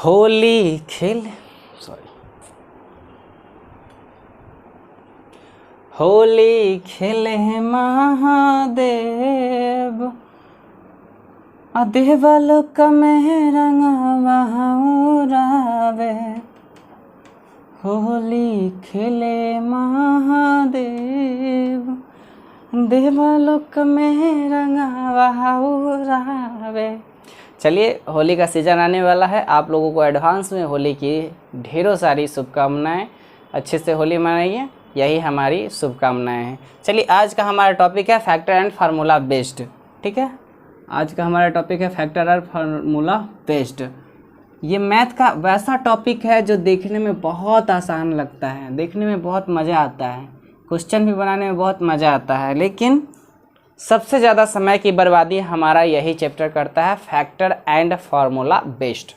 होली खेल होली खेले महादेव देवलोक में रंगवा उड़ावे। होली खेले महादेव देवलोक में रंगवा उड़ावे। चलिए, होली का सीज़न आने वाला है। आप लोगों को एडवांस में होली की ढेरों सारी शुभकामनाएं। अच्छे से होली मनाइए, यही हमारी शुभकामनाएं हैं। चलिए, आज का हमारा टॉपिक है फैक्टर एंड फार्मूला बेस्ड। ठीक है, आज का हमारा टॉपिक है फैक्टर और फार्मूला बेस्ड। ये मैथ का वैसा टॉपिक है जो देखने में बहुत आसान लगता है, देखने में बहुत मज़ा आता है, क्वेश्चन भी बनाने में बहुत मज़ा आता है, लेकिन सबसे ज़्यादा समय की बर्बादी हमारा यही चैप्टर करता है, फैक्टर एंड फार्मूला बेस्ड।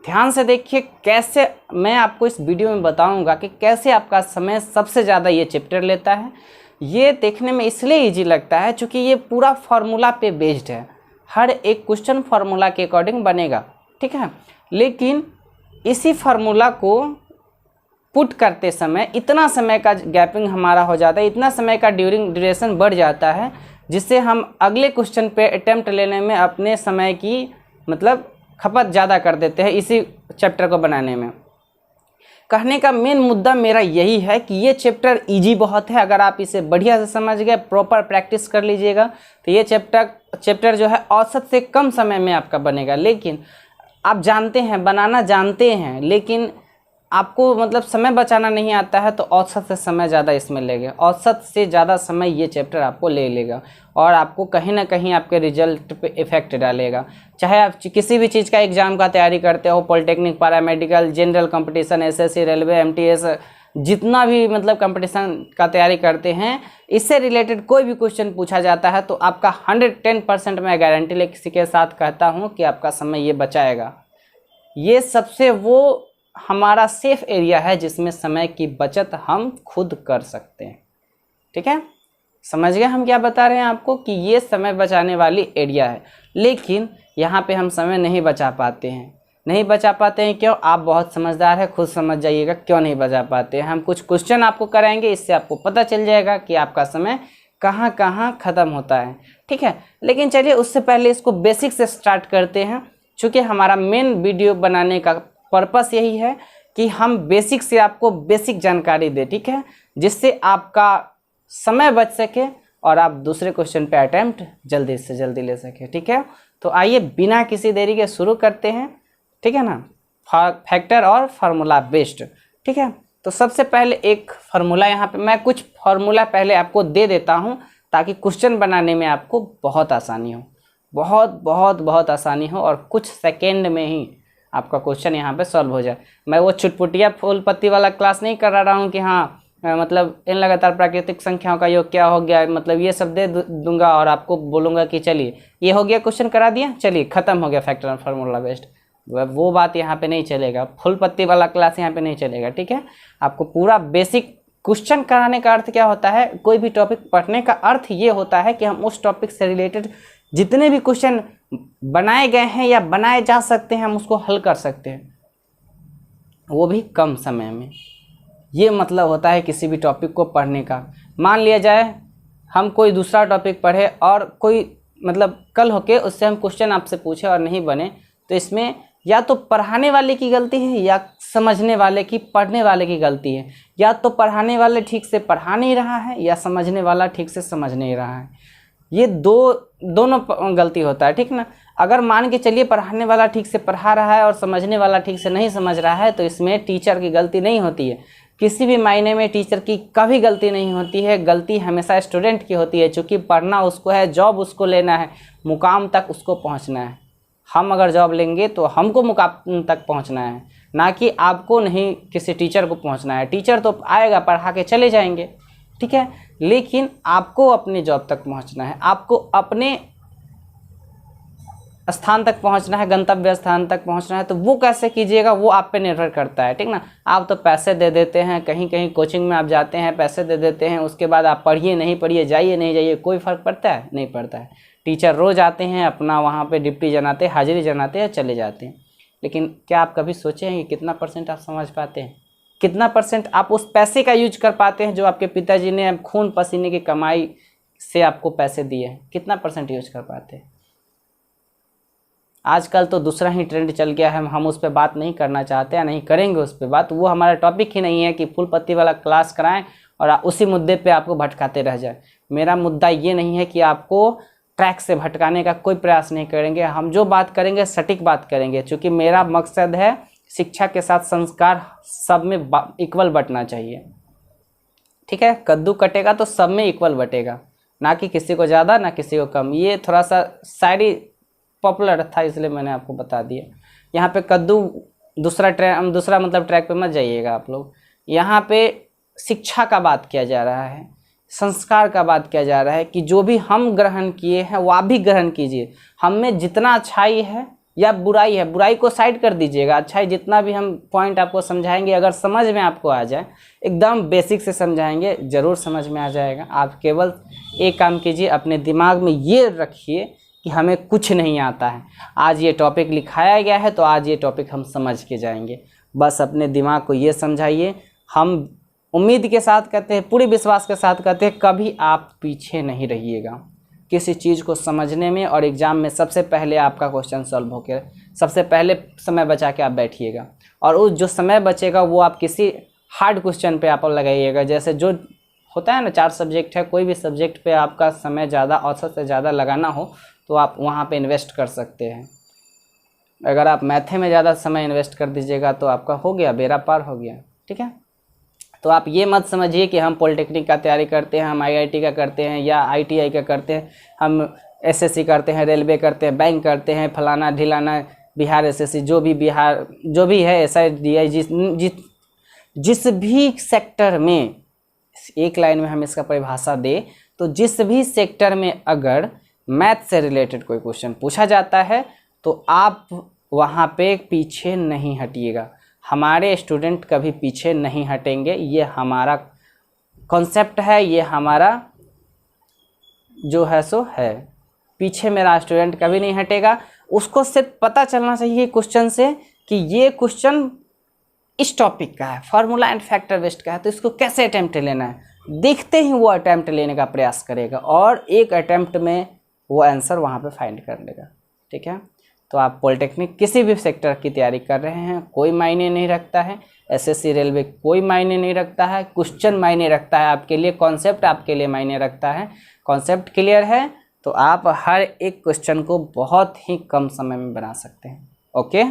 ध्यान से देखिए, कैसे मैं आपको इस वीडियो में बताऊंगा कि कैसे आपका समय सबसे ज़्यादा ये चैप्टर लेता है। ये देखने में इसलिए इजी लगता है क्योंकि ये पूरा फार्मूला पे बेस्ड है। हर एक क्वेश्चन फार्मूला के अकॉर्डिंग बनेगा, ठीक है। लेकिन इसी फार्मूला को पुट करते समय इतना समय का गैपिंग हमारा हो जाता है, इतना समय का ड्यूरेशन बढ़ जाता है, जिससे हम अगले क्वेश्चन पे अटेम्प्ट लेने में अपने समय की खपत ज़्यादा कर देते हैं इसी चैप्टर को बनाने में। कहने का मेन मुद्दा मेरा यही है कि ये चैप्टर इजी बहुत है। अगर आप इसे बढ़िया से समझ गए, प्रॉपर प्रैक्टिस कर लीजिएगा, तो ये चैप्टर जो है औसत से कम समय में आपका बनेगा। लेकिन आप जानते हैं, बनाना जानते हैं, लेकिन आपको समय बचाना नहीं आता है, तो औसत से समय ज़्यादा इसमें लेगा। औसत से ज़्यादा समय ये चैप्टर आपको ले लेगा और आपको कहीं ना कहीं आपके रिजल्ट पे इफ़ेक्ट डालेगा। चाहे आप किसी भी चीज़ का एग्ज़ाम का तैयारी करते हो, polytechnic, paramedical, general competition, SSC, railway, MTS, जितना भी कंपटीशन का तैयारी करते हैं, इससे रिलेटेड कोई भी क्वेश्चन पूछा जाता है तो आपका 110% मैं गारंटी ले किसी के साथ कहता हूँ कि आपका समय ये बचाएगा। ये सबसे वो हमारा सेफ एरिया है जिसमें समय की बचत हम खुद कर सकते हैं। ठीक है, समझ गए हम क्या बता रहे हैं आपको कि ये समय बचाने वाली एरिया है। लेकिन यहाँ पे हम समय नहीं बचा पाते हैं। नहीं बचा पाते हैं क्यों? आप बहुत समझदार हैं, खुद समझ जाइएगा क्यों नहीं बचा पाते हैं। हम कुछ क्वेश्चन आपको कराएंगे, इससे आपको पता चल जाएगा कि आपका समय कहाँ कहाँ ख़त्म होता है। ठीक है, लेकिन चलिए उससे पहले इसको बेसिक से स्टार्ट करते हैं। चूँकि हमारा मेन वीडियो बनाने का पर्पस यही है कि हम बेसिक से आपको बेसिक जानकारी दें, ठीक है, जिससे आपका समय बच सके और आप दूसरे क्वेश्चन पे अटेम्प्ट जल्दी से जल्दी ले सके। ठीक है, तो आइए बिना किसी देरी के शुरू करते हैं। ठीक है ना, फैक्टर और फार्मूला बेस्ड। ठीक है, तो सबसे पहले एक फार्मूला, यहाँ पे मैं कुछ फार्मूला पहले आपको दे देता हूँ ताकि क्वेश्चन बनाने में आपको बहुत आसानी हो, बहुत आसानी हो और कुछ सेकेंड में ही आपका क्वेश्चन यहाँ पे सॉल्व हो जाए। मैं वो चुटपुटिया फूल पत्ती वाला क्लास नहीं कर रहा हूँ कि हाँ इन लगातार प्राकृतिक संख्याओं का योग क्या हो गया, ये सब दे दूंगा और आपको बोलूँगा कि चलिए ये हो गया, क्वेश्चन करा दिया, चलिए ख़त्म हो गया फैक्टर और फार्मूला बेस्ड। वो बात यहाँ पे नहीं चलेगा, फूल पत्ती वाला क्लास यहाँ पे नहीं चलेगा। ठीक है, आपको पूरा बेसिक क्वेश्चन कराने का अर्थ क्या होता है, कोई भी टॉपिक पढ़ने का अर्थ ये होता है कि हम उस टॉपिक से रिलेटेड जितने भी क्वेश्चन बनाए गए हैं या बनाए जा सकते हैं हम उसको हल कर सकते हैं, वो भी कम समय में। ये मतलब होता है किसी भी टॉपिक को पढ़ने का। मान लिया जाए हम कोई दूसरा टॉपिक पढ़े और कोई कल होके उससे हम क्वेश्चन आपसे पूछे और नहीं बने, तो इसमें या तो पढ़ाने वाले की गलती है या समझने वाले की, पढ़ने वाले की गलती है। या तो पढ़ाने वाले ठीक से पढ़ा नहीं रहा है या समझने वाला ठीक से समझ नहीं रहा है। ये दोनों गलती होता है। ठीक ना, अगर मान के चलिए पढ़ाने वाला ठीक से पढ़ा रहा है और समझने वाला ठीक से नहीं समझ रहा है, तो इसमें टीचर की गलती नहीं होती है। किसी भी मायने में टीचर की कभी गलती नहीं होती है, गलती हमेशा स्टूडेंट की होती है। चूँकि पढ़ना उसको है, जॉब उसको लेना है, मुकाम तक उसको पहुँचना है। हम अगर जॉब लेंगे तो हमको मुकाम तक पहुँचना है, ना कि आपको नहीं किसी टीचर को पहुँचना है। टीचर तो आएगा, पढ़ा के चले जाएंगे, ठीक है, लेकिन आपको अपने जॉब तक पहुंचना है, आपको अपने स्थान तक पहुंचना है, गंतव्य स्थान तक पहुंचना है। तो वो कैसे कीजिएगा, वो आप पे निर्भर करता है। ठीक ना, आप तो पैसे दे देते हैं, कहीं कहीं कोचिंग में आप जाते हैं, पैसे दे देते हैं, उसके बाद आप पढ़िए नहीं पढ़िए, जाइए नहीं जाइए, कोई फ़र्क पड़ता है? नहीं पड़ता है। टीचर रोज़ आते हैं, अपना वहाँ पे ड्यूटी जनाते, हाजिरी जनाते हैं, चले जाते हैं। लेकिन क्या आप कभी सोचे हैं कि कितना % आप समझ पाते हैं, कितना % आप उस पैसे का यूज कर पाते हैं जो आपके पिताजी ने खून पसीने की कमाई से आपको पैसे दिए हैं, कितना % यूज कर पाते हैं। आजकल तो दूसरा ही ट्रेंड चल गया है, हम उस पर बात नहीं करना चाहते हैं, नहीं करेंगे उस पर बात, वो हमारा टॉपिक ही नहीं है कि फुल पत्ती वाला क्लास कराएं और उसी मुद्दे पे आपको भटकाते रह जाए। मेरा मुद्दा ये नहीं है कि आपको ट्रैक से भटकाने का कोई प्रयास नहीं करेंगे, हम जो बात करेंगे सटीक बात करेंगे, क्योंकि मेरा मकसद है शिक्षा के साथ संस्कार सब में इक्वल बंटना चाहिए। ठीक है, कद्दू कटेगा तो सब में इक्वल बटेगा, ना कि किसी को ज़्यादा ना किसी को कम। ये थोड़ा सा शायरी पॉपुलर था इसलिए मैंने आपको बता दिया। यहाँ पे कद्दू दूसरा मतलब ट्रैक पे मत जाइएगा आप लोग। यहाँ पे शिक्षा का बात किया जा रहा है, संस्कार का बात किया जा रहा है कि जो भी हम ग्रहण किए हैं वो आप भी ग्रहण कीजिए। हम में जितना अच्छाई है या बुराई है, बुराई को साइड कर दीजिएगा, अच्छाई जितना भी हम पॉइंट आपको समझाएंगे अगर समझ में आपको आ जाए, एकदम बेसिक से समझाएंगे ज़रूर समझ में आ जाएगा। आप केवल एक काम कीजिए, अपने दिमाग में ये रखिए कि हमें कुछ नहीं आता है, आज ये टॉपिक लिखाया गया है तो आज ये टॉपिक हम समझ के जाएंगे। बस अपने दिमाग को ये समझाइए। हम उम्मीद के साथ कहते हैं, पूरे विश्वास के साथ कहते हैं, कभी आप पीछे नहीं रहिएगा किसी चीज़ को समझने में, और एग्ज़ाम में सबसे पहले आपका क्वेश्चन सॉल्व होकर सबसे पहले समय बचा के आप बैठिएगा, और उस जो समय बचेगा वो आप किसी हार्ड क्वेश्चन पे आप लगाइएगा। जैसे जो होता है ना, 4 सब्जेक्ट है, कोई भी सब्जेक्ट पे आपका समय ज़्यादा औसत से ज़्यादा लगाना हो तो आप वहाँ पे इन्वेस्ट कर सकते हैं। अगर आप मैथे में ज़्यादा समय इन्वेस्ट कर दीजिएगा तो आपका हो गया, बेड़ा पार हो गया। ठीक है, तो आप ये मत समझिए कि हम पॉलिटेक्निक का तैयारी करते हैं, हम IIT का करते हैं या ITI का करते हैं, हम SSC करते हैं, रेलवे करते हैं, बैंक करते हैं, फलाना ढिलाना, बिहार SSC, जो भी है SIDI, जिस भी सेक्टर में, एक लाइन में हम इसका परिभाषा दें तो जिस भी सेक्टर में अगर मैथ से रिलेटेड कोई क्वेश्चन पूछा जाता है तो आप वहाँ पे पीछे नहीं हटिएगा। हमारे स्टूडेंट कभी पीछे नहीं हटेंगे, ये हमारा कॉन्सेप्ट है, ये हमारा जो है सो है। पीछे मेरा स्टूडेंट कभी नहीं हटेगा। उसको सिर्फ पता चलना चाहिए क्वेश्चन से कि ये क्वेश्चन इस टॉपिक का है, फार्मूला एंड फैक्टर बेस्ड का है, तो इसको कैसे अटैम्प्ट लेना है। देखते ही वो अटैम्प्ट लेने का प्रयास करेगा और एक अटैम्प्ट में वो आंसर वहाँ पे फाइंड कर लेगा। ठीक है, तो आप पॉलिटेक्निक किसी भी सेक्टर की तैयारी कर रहे हैं, कोई मायने नहीं रखता है, SSC रेलवे कोई मायने नहीं रखता है, क्वेश्चन मायने रखता है आपके लिए, कॉन्सेप्ट आपके लिए मायने रखता है। कॉन्सेप्ट क्लियर है तो आप हर एक क्वेश्चन को बहुत ही कम समय में बना सकते हैं। Okay,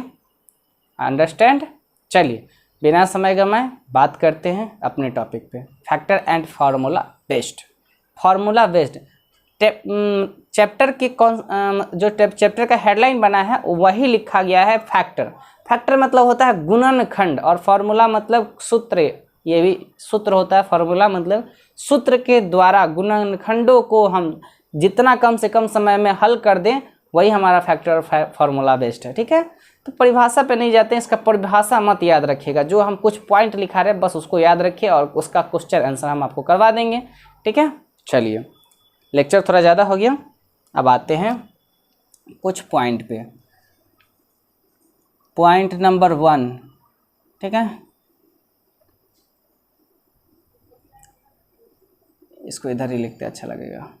understand. चलिए बिना समय गंवाए बात करते हैं अपने टॉपिक पे, factor and formula based. Formula based chapter की जो चैप्टर का हेडलाइन बना है वही लिखा गया है फैक्टर। फैक्टर मतलब होता है गुणनखंड, और फार्मूला मतलब सूत्र, ये भी सूत्र होता है। फार्मूला मतलब सूत्र के द्वारा गुणनखंडों को हम जितना कम से कम समय में हल कर दें वही हमारा फैक्टर और फार्मूला बेस्ड है। ठीक है, तो परिभाषा पे नहीं जाते हैं, इसका परिभाषा मत याद रखिएगा, जो हम कुछ पॉइंट लिखा रहे हैं बस उसको याद रखिए और उसका क्वेश्चन आंसर हम आपको करवा देंगे। ठीक है, चलिए लेक्चर थोड़ा ज़्यादा हो गया, अब आते हैं कुछ पॉइंट पे। पॉइंट नंबर 1, ठीक है, इसको इधर ही लिखते अच्छा लगेगा।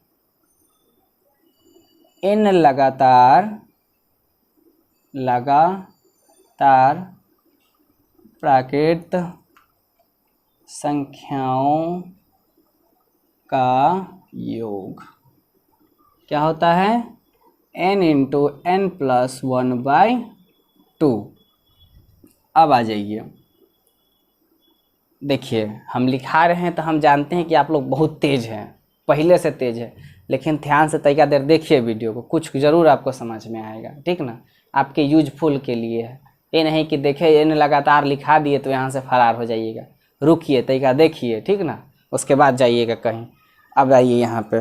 इन लगातार प्राकृत संख्याओं का योग क्या होता है? n × n+1/2। अब आ जाइए, देखिए हम लिखा रहे हैं तो हम जानते हैं कि आप लोग बहुत तेज़ हैं, पहले से तेज़ है, लेकिन ध्यान से तरीका देर देखिए वीडियो को, कुछ ज़रूर आपको समझ में आएगा। ठीक ना, आपके यूजफुल के लिए है, ये नहीं कि देखे n लगातार लिखा दिए तो यहाँ से फरार हो जाइएगा। रुकिए, तरीका देखिए, ठीक ना, उसके बाद जाइएगा कहीं। अब आइए यहाँ पे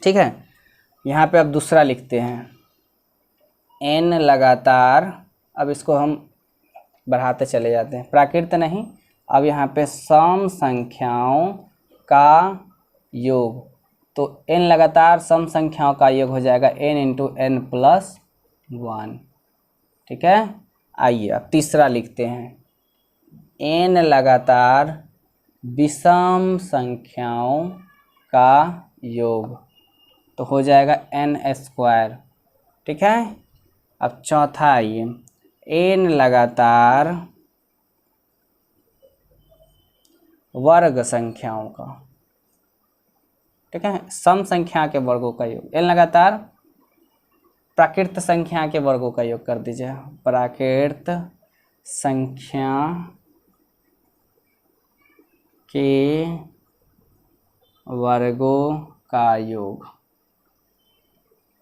ठीक है, यहाँ पे अब दूसरा लिखते हैं n लगातार, अब इसको हम बढ़ाते चले जाते हैं, प्राकृत नहीं, अब यहाँ पे सम संख्याओं का योग, तो n लगातार सम संख्याओं का योग हो जाएगा n × n+1। 1। ठीक है, आइए अब तीसरा लिखते हैं, n लगातार विषम संख्याओं का योग, तो हो जाएगा n²। ठीक है, अब चौथा आइए, n लगातार वर्ग संख्याओं का, ठीक है, सम संख्या के वर्गों का योग, n लगातार प्राकृत संख्या के वर्गों का योग कर दीजिए, प्राकृत संख्या के वर्गों का योग।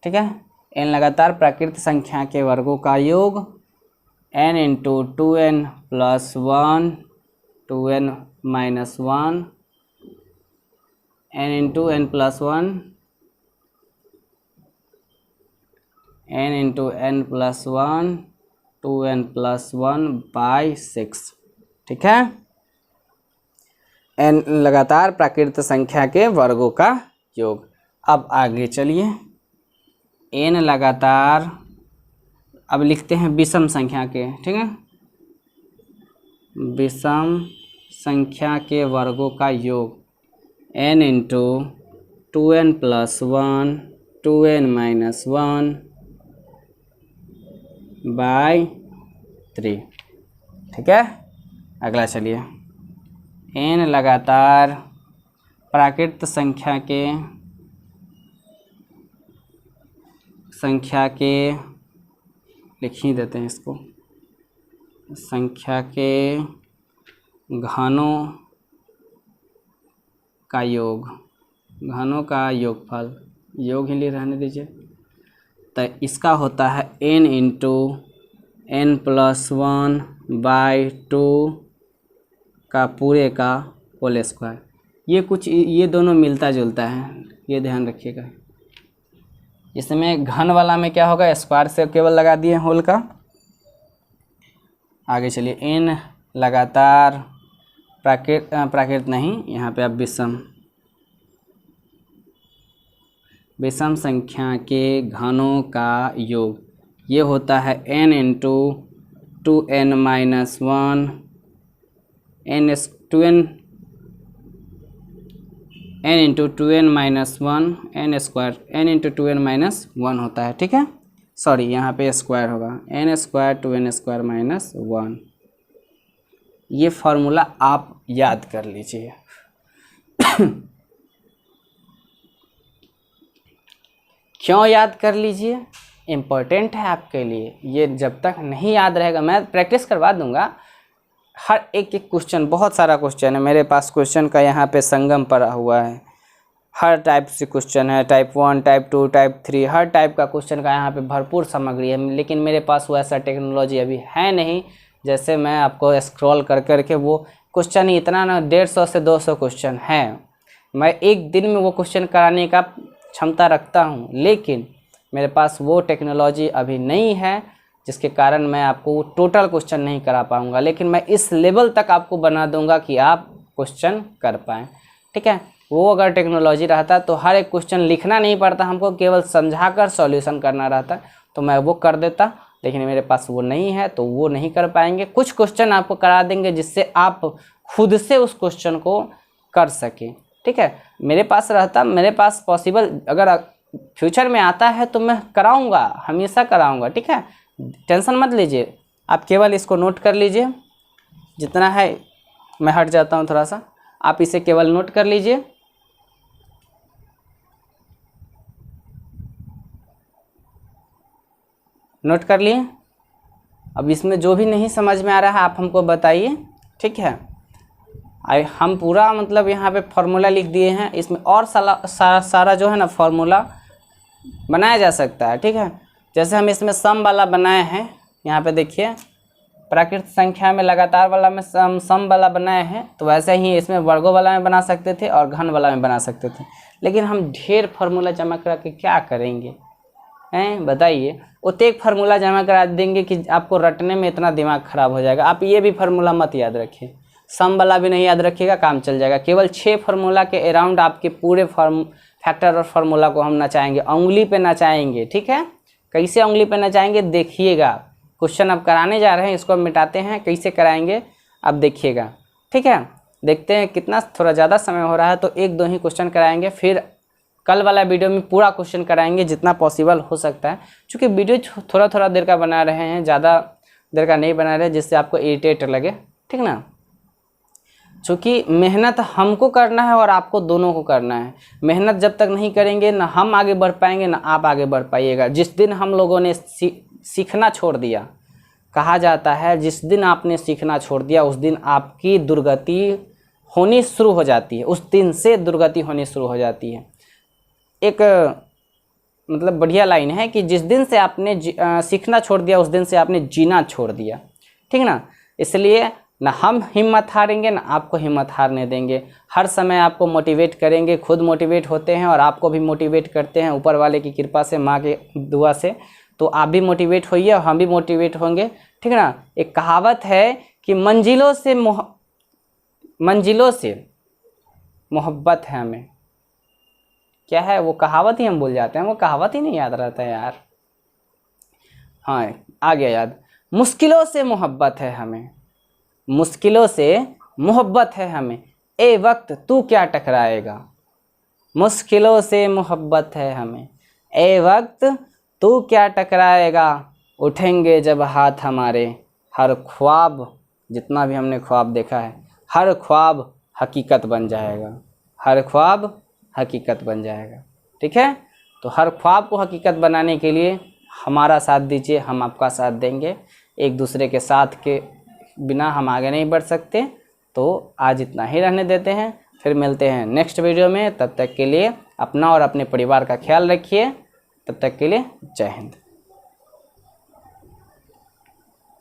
ठीक है, n लगातार प्राकृत संख्या के वर्गों का योग, n into 2n plus 1 2n minus 1 n into n plus 1 n into n plus 1 2n plus 1 by 6। ठीक है, n लगातार प्राकृत संख्या के वर्गों का योग। अब आगे चलिए, n लगातार, अब लिखते हैं विषम संख्या के, ठीक है, विषम संख्या के वर्गों का योग, n into 2n plus 1 2n minus 1 by 3। ठीक है, अगला चलिए, n लगातार प्राकृत संख्या के लिख ही देते हैं इसको, संख्या के घनों का योग, घनों का योगफल, योग ही ले रहने दीजिए, तो इसका होता है n into n plus 1 by 2 का पूरे का होल स्क्वायर। ये कुछ, ये दोनों मिलता जुलता है, ये ध्यान रखिएगा। इसमें घन वाला में क्या होगा, स्क्वायर से केवल लगा दिए होल का। आगे चलिए, n लगातार प्राकृत नहीं, यहाँ पे अब विषम संख्या के घनों का योग, ये होता है n into 2n minus 1 n into 2n minus 1 n square, n into 2n minus 1 होता है। ठीक है, सॉरी यहाँ पे स्क्वायर होगा, n square 2n square minus 1। ये फॉर्मूला आप याद कर लीजिए। क्यों याद कर लीजिए, इम्पोर्टेंट है आपके लिए। ये जब तक नहीं याद रहेगा, मैं प्रैक्टिस करवा दूंगा, हर एक क्वेश्चन, बहुत सारा क्वेश्चन है मेरे पास, क्वेश्चन का यहाँ पे संगम पड़ा हुआ है, हर टाइप से क्वेश्चन है, टाइप 1 टाइप 2 टाइप 3, हर टाइप का क्वेश्चन का यहाँ पे भरपूर सामग्री है। लेकिन मेरे पास वैसा टेक्नोलॉजी अभी है नहीं, जैसे मैं आपको स्क्रॉल कर करके वो क्वेश्चन ही इतना ना 150 से 200 क्वेश्चन है, मैं एक दिन में वो क्वेश्चन कराने का क्षमता रखता हूँ, लेकिन मेरे पास वो टेक्नोलॉजी अभी नहीं है, जिसके कारण मैं आपको टोटल क्वेश्चन नहीं करा पाऊँगा। लेकिन मैं इस लेवल तक आपको बना दूंगा कि आप क्वेश्चन कर पाएँ। ठीक है, वो अगर टेक्नोलॉजी रहता तो हर एक क्वेश्चन लिखना नहीं पड़ता, हमको केवल समझा कर सॉल्यूशन करना रहता, तो मैं वो कर देता। लेकिन मेरे पास वो नहीं है, तो वो नहीं कर पाएंगे। कुछ क्वेश्चन आपको करा देंगे जिससे आप खुद से उस क्वेश्चन को कर सकें। ठीक है, मेरे पास रहता, मेरे पास पॉसिबल अगर फ्यूचर में आता है तो मैं कराऊंगा, हमेशा कराऊंगा। ठीक है, टेंशन मत लीजिए, आप केवल इसको नोट कर लीजिए, जितना है। मैं हट जाता हूँ थोड़ा सा, आप इसे केवल नोट कर लीजिए। नोट कर लिए। अब इसमें जो भी नहीं समझ में आ रहा है आप हमको बताइए। ठीक है, हम पूरा मतलब यहाँ पे फॉर्मूला लिख दिए हैं, इसमें और सारा जो है ना फॉर्मूला बनाया जा सकता है। ठीक है, जैसे हम इसमें सम वाला बनाए हैं, यहाँ पे देखिए प्राकृत संख्या में लगातार वाला में सम वाला बनाए हैं, तो वैसे ही इसमें वर्गों वाला में बना सकते थे और घन वाला में बना सकते थे। लेकिन हम ढेर फार्मूला जमा करा के क्या करेंगे, हैं बताइए। उतने एक फार्मूला जमा करा देंगे कि आपको रटने में इतना दिमाग खराब हो जाएगा। आप ये भी फार्मूला मत याद रखिए, सम वाला भी नहीं याद रखिएगा, काम चल जाएगा। केवल 6 फार्मूला के अराउंड आपके पूरे फैक्टर और फार्मूला को हम नचाएंगे, उंगली पे नचाएंगे। ठीक है, कैसे उंगली पे नचाएंगे देखिएगा। क्वेश्चन अब कराने जा रहे हैं, इसको अब मिटाते हैं, कैसे कराएंगे अब देखिएगा। ठीक है, देखते हैं कितना, थोड़ा ज़्यादा समय हो रहा है तो 1-2 ही क्वेश्चन कराएंगे, फिर कल वाला वीडियो में पूरा क्वेश्चन कराएंगे जितना पॉसिबल हो सकता है। क्योंकि वीडियो थोड़ा थोड़ा देर का बना रहे हैं, ज़्यादा देर का नहीं बना रहे जिससे आपको इरिटेट लगे, ठीक ना। चूँकि मेहनत हमको करना है और आपको दोनों को करना है। मेहनत जब तक नहीं करेंगे ना हम आगे बढ़ पाएंगे ना आप आगे बढ़ पाइएगा। जिस दिन हम लोगों ने सीखना छोड़ दिया, कहा जाता है जिस दिन आपने सीखना छोड़ दिया उस दिन आपकी दुर्गति होनी शुरू हो जाती है, उस दिन से दुर्गति होनी शुरू हो जाती है। एक मतलब बढ़िया लाइन है कि जिस दिन से आपने सीखना छोड़ दिया उस दिन से आपने जीना छोड़ दिया, ठीक ना। इसलिए ना हम हिम्मत हारेंगे ना आपको हिम्मत हारने देंगे। हर समय आपको मोटिवेट करेंगे, खुद मोटिवेट होते हैं और आपको भी मोटिवेट करते हैं ऊपर वाले की कृपा से, माँ के दुआ से। तो आप भी मोटिवेट होइए और हम भी मोटिवेट होंगे, ठीक ना। एक कहावत है कि मंजिलों से मोहब्बत है हमें। क्या है वो कहावत ही हम भूल जाते हैं, वो कहावत ही नहीं याद रहता है यार। हाँ आ गया याद। मुश्किलों से मोहब्बत है हमें, मुश्किलों से मोहब्बत है हमें, ए वक्त तू क्या टकराएगा। मुश्किलों से मोहब्बत है हमें, ए वक्त तू क्या टकराएगा। उठेंगे जब हाथ हमारे, हर ख्वाब, जितना भी हमने ख्वाब देखा है, हर ख्वाब हकीकत बन जाएगा, हर ख्वाब हकीकत बन जाएगा। ठीक है, तो हर ख्वाब को हकीकत बनाने के लिए हमारा साथ दीजिए, हम आपका साथ देंगे। एक दूसरे के साथ के बिना हम आगे नहीं बढ़ सकते। तो आज इतना ही रहने देते हैं, फिर मिलते हैं नेक्स्ट वीडियो में। तब तक के लिए अपना और अपने परिवार का ख्याल रखिए। तब तक के लिए जय हिंद।